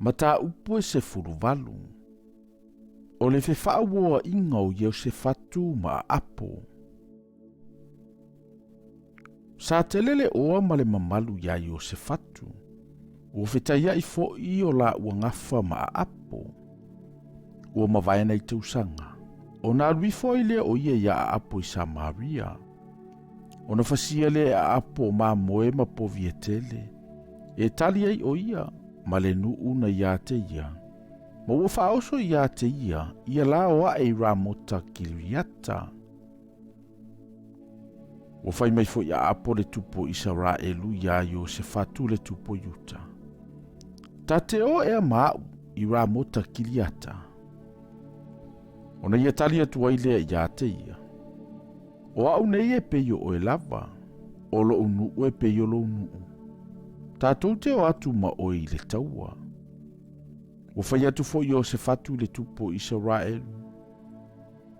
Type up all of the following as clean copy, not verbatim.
Mata upu e se furuvalu. O le whewhaawoa ingau iau se fatu ma apo. Sa telele oa ma le mamalu ia o se fatu. Ua whetaia i fo i o la ua ngafa ma apo. Ua mawaena i tausanga. O na alui fo i lea o ia ia a apo i Samaria. O na fasia le a apo ma moe ma po vietele. E tali ai o ia ma le nuu na ia te ia. Ma ua whaoso ia te ia la oa e ramota kiriata. Ua whai mai fo ia apo le tupo Israelu ia yo se fatu le tupo Yuta. Ta te o ea mau i ramota kiriata. Ona ia tali atu ai lea ia te ia. O au nei e peio o e lava. O lo unu e peio lo unu. Tātou te o atu ma o i le taua. O whai atu fo i o se fatu le tupo Israelu.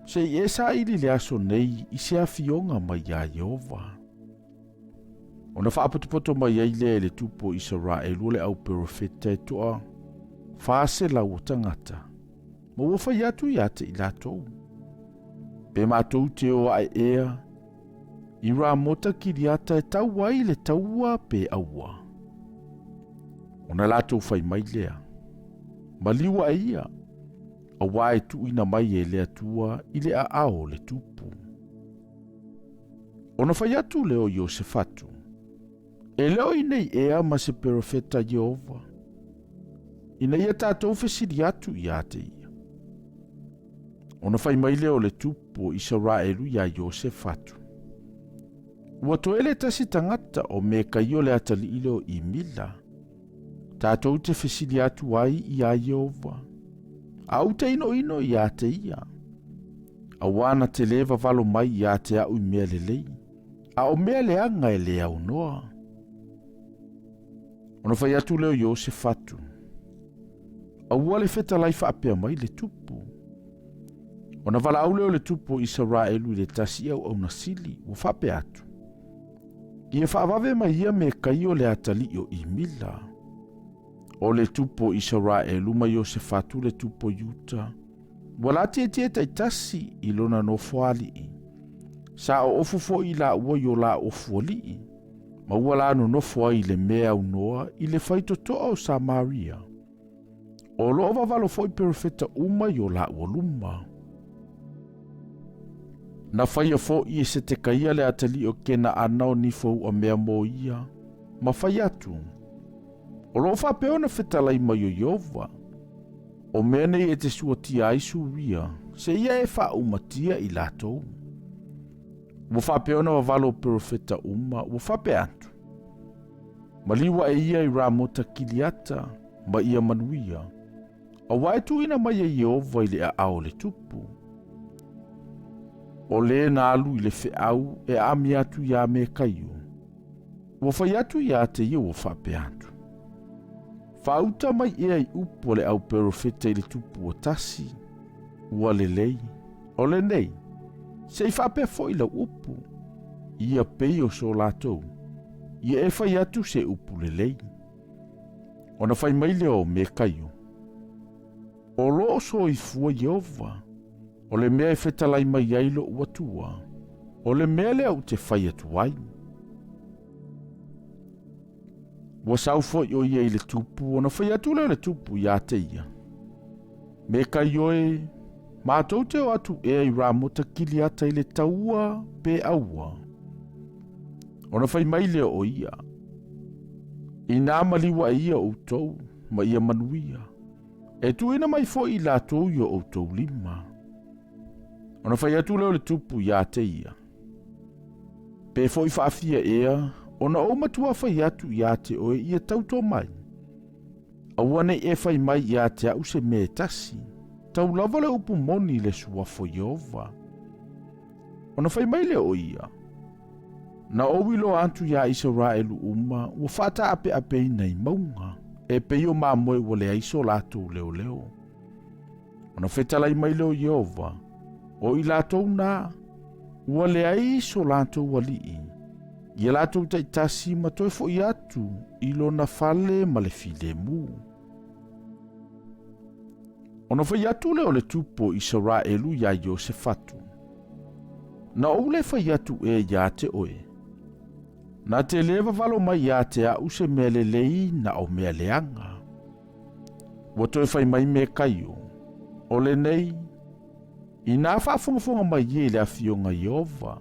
Se i esa ili le aso nei i se afionga mai a Jehova. O na whaapotopoto mai ai le tupo Israelu le au perofeta e toa. Whaase lau o tangata. Ma ua whai atu i ate i latou. Pe mātou te o ai ea. I rā mota kiriata e tau ai le taua pe aua. O na latou whai mai lea. Maliwa e ia. A wae tu ina mai e lea tua i le a ao le tupu. O na whai atu leo Iosefatu. E leo i nei ea ma se perofeta Jehova. Ina ia tātou whesiri atu i ate ia. O na whai mai leo le tupu Israelu ia Iosefatu. Ua toele tasi tangata o me kaio le atali ilo i mila. Tātou te whesiri atu ai i a Jehova. Au te ino i a te ia. A wana te lewa valo mai i a te au i mea lelei. A o mea le anga e le au noa. Ona whai atu leo Iosefatu. A ua le feta lai whaapea mai le tupu. Ona wala au leo le tupu Israelu le tasi au nasili o whaapea atu. Ia whaavave mai ia me kaio le atalio i mila. O le tupo Israelu ma Iosefatu le tupo Yuta. Wala tie taitasi i lona Nofoaiga. Sa o ofufo i la ua yo la ofuali. Ma ua la no Nofoaiga le mea unoa i le faitotoa o Samaria. O lo vavalo foi perfeta uma yo la ualuma. Na whaia fo i se te kaia le atali o kena anao ni fo a mea mo ia. Ma whai atu. O lo whapeo na whetalai mai o Jehova. O mea nei e te suatia aisu ria. Se ia e wha umatia i latou. Wa whapeo na wavalo profeta uma. Wa whape atu. Maliwa e ia i ramota kiliata. Ma ia manuia. A waitu ina mai e Jehova i le a ao le tupu. O le na alu i le au e ami atu ia me kaio. Wa whai atu ia te ia wa whape atu. Whauta mai ea i upo le au perofeta i le tupu o tasi. Ua le lei. O le nei. Se i whapea fo i la upu. Ia pei o so latou. Ia e whai atu se upu le lei. O na whai mai leo me kaio. O lo so i fua Jehova. O le mea e whetalai mai ailo ua tua. O le mea le au te whai atu ai. Wa sau fo yo ia i le tupu, ona whai atu leo le tupu ia te ia. Me kai oe, mātou te o atu ea i ramota kili ata i le taua pe aua. Ona whai mai leo o ia. I nā maliwa ia o tau, ma ia manuia. E tu ina mai fo i la tau yo o tau lima. Ona whai atu leo le tupu ia te ia. Pe fo i whaafia ea, ona o matua whai atu ia te oe ia tauto mai. Awane e whai mai ia te au se me tasi. Tau lava le upu moni le suafo Jehova. Ona whai mai le o ia. Na owilo antu ia Israelu uma, ua whata ape nei maunga. E peio mā moe wale aiso lātou leo leo. Ona whetalai mai leo Jehova. O i lātou nā, wale aiso lātou walii. Ia lātou taitasi ma toi fo i atu, ilo na fale ma le file mu. Ona fai atu le o le tupo Israelu ya Iosefatu. Na ule fai atu ya te oe. Na te leva valo mai ya te au se mele lei na o mea leanga. Wato e fai mai me kaio. O le nei. Ina whaafungafunga mai ye le afionga Yehova.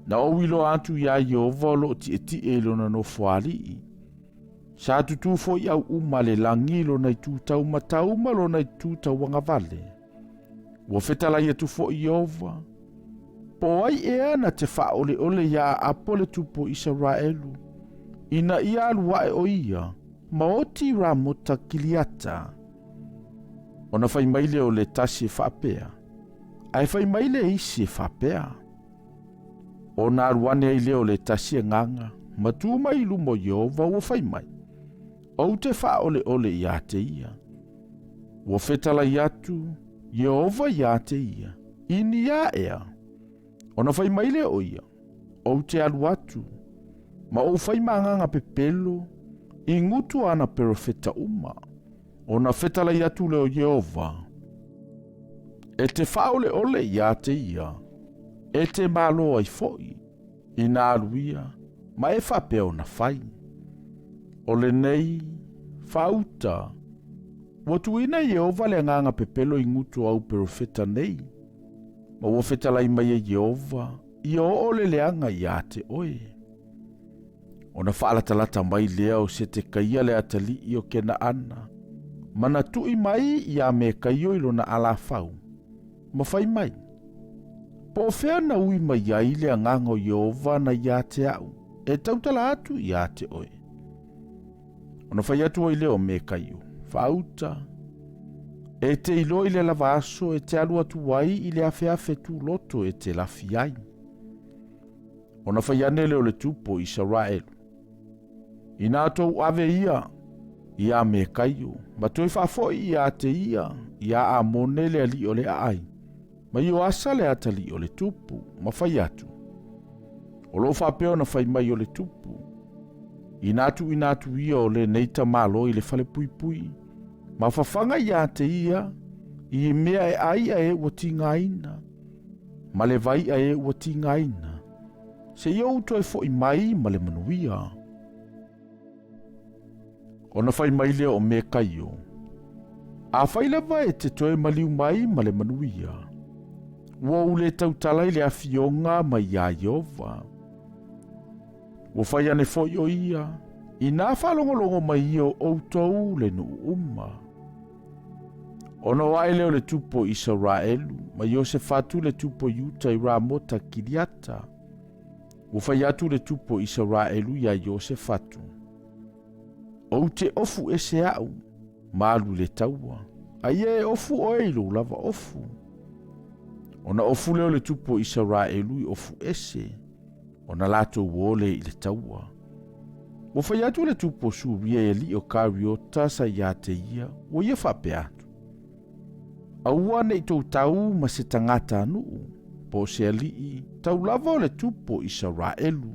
Na o wilo atu ya Yehova lo ti e lo na Nofoaiga. Sa tutu fo i au umale langi lo na tutau matauma lo na tutau wanga vale. Wa fetala ia tu fo i Yehova. Po ai ea na te wha ole ya apole tupo Israelu. Ina ia alua e o ia. Maoti ramota kiliata. Ona fai maile o le tasi e whapea. Ai fai maile isi e whapea. Ona aruane ai leo le tasi e nganga. Matu mai lumo Yehova wa fai mai. O te wha ole ia te ia. Wa fetala iatu, Yehova ia te ia. Ini ia ea. Ona fai maile o ia. O te alu atu. Ma o fai maanganga pepelo. I ngutu ana perofeta uma. Ona fetala iatu leo Yehova. E te wha ole ia te ia. E te malo ai foi. Ina aluia. Ma e whapeo na fai. Ole nei, fauta. Watu ina Yehova le nganga pepelo i ngutu au perofeta nei. Ma wafeta lai mai e Yehova, i o ole leanga i ate oe. Ona whaala talata mai lea o se te kaia le atali i o kena ana. Mana tui mai i a me kaio ilo na ala fau. Ma fai mai. Po fea na ui mai ai le nganga o Yehova na i ate au. E tautala atu i ate oe. Ona fai atu o leo me kaio. Fauta. E te ilo i le lavaso e te alu atu wai i le afe tu loto e te lafi ai. Ona fai ane leo le tupo Israelu. Ina atou ave ia. Ia me kaio. Ma toi fafoi ia te ia. Ia a mone le ali o le ai. Ma io asa le ata li o le tupu. Ma fai atu. O lo fapeo na fai mai o le tupu. Inatu ia o le neita malo i le fale pui pui. Ma fafanga ia te ia. I mea e ai a e wati ngaina. Ma le vai a e wati ngaina. Se iau to e fo i mai ma le manuia. Ona fai mai leo o me kaio. A fai leva e te toe maliu mai ma le manuia. Wa ule tautala i le afionga ma ia Yehova. Wa fai ane fo i o ia. I nā whalongolongo mai i o outou le nu uma. Ona wae leo le tupo Israelu. Ma Iosefatu le tupo Yuta i Ramota Kiriata. Wa fai atu le tupo Israelu ia Iosefatu. O te ofu ese au. Malu le taua. Aie e ofu o eilu lava ofu. Ona ofu leo le tupo Israelu i ofu ese. Ona lato wole i le taua. Wa fai atu le tupo suria e li o kariota sa ia te ia. Wa ia whape atu. Aua ne i tau tau ma se tangata anu. Po se alii tau lava o le tupo Israelu.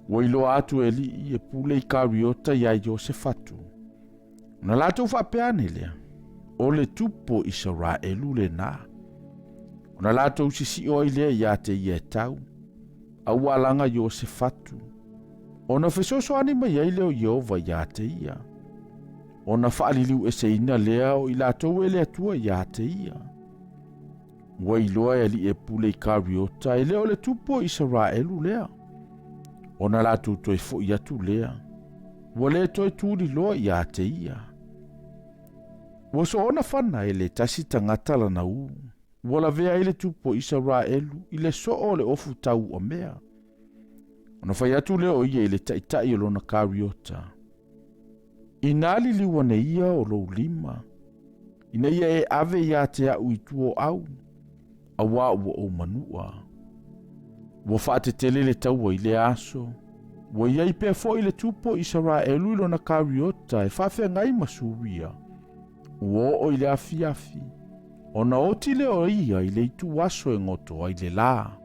Wa ilo atu e li e pule i kariota ia Iosefatu. Ona lato whape ane lea. O le tupo Israelu le na. Ona lato usisi o ilea ia te ia tau. Aua langa Iosefatu. Ona fesoso ani mai ai leo Yehova ia te ia. Ona whaaliliu e se ina lea o ilatou e lea tua ia te ia. Wa iloa e li e pule i kariota e leo le tupo Israelu lea. Ona lato toi fo ia tu lea. Wa le toi tuli loa ia te ia. Wa so ona whana e le tasi tangata lana uu. Wala vea ile tupo Israelu ile so o le ofu tau o mea. Ona fai atu leo ia ile taitai o lona kariota. Inali liwane ia o lo lima. Ina ia e ave ia te au i tuo au. Awa ua o manua. Wa fate tele le tau o ile aso. Wa ia i pea fo ile tupo Israelu lona kariota e fafe ngai masuria. Uo o ile afi afi. Ona oti leo ia i le itu waso e ngoto ai le la.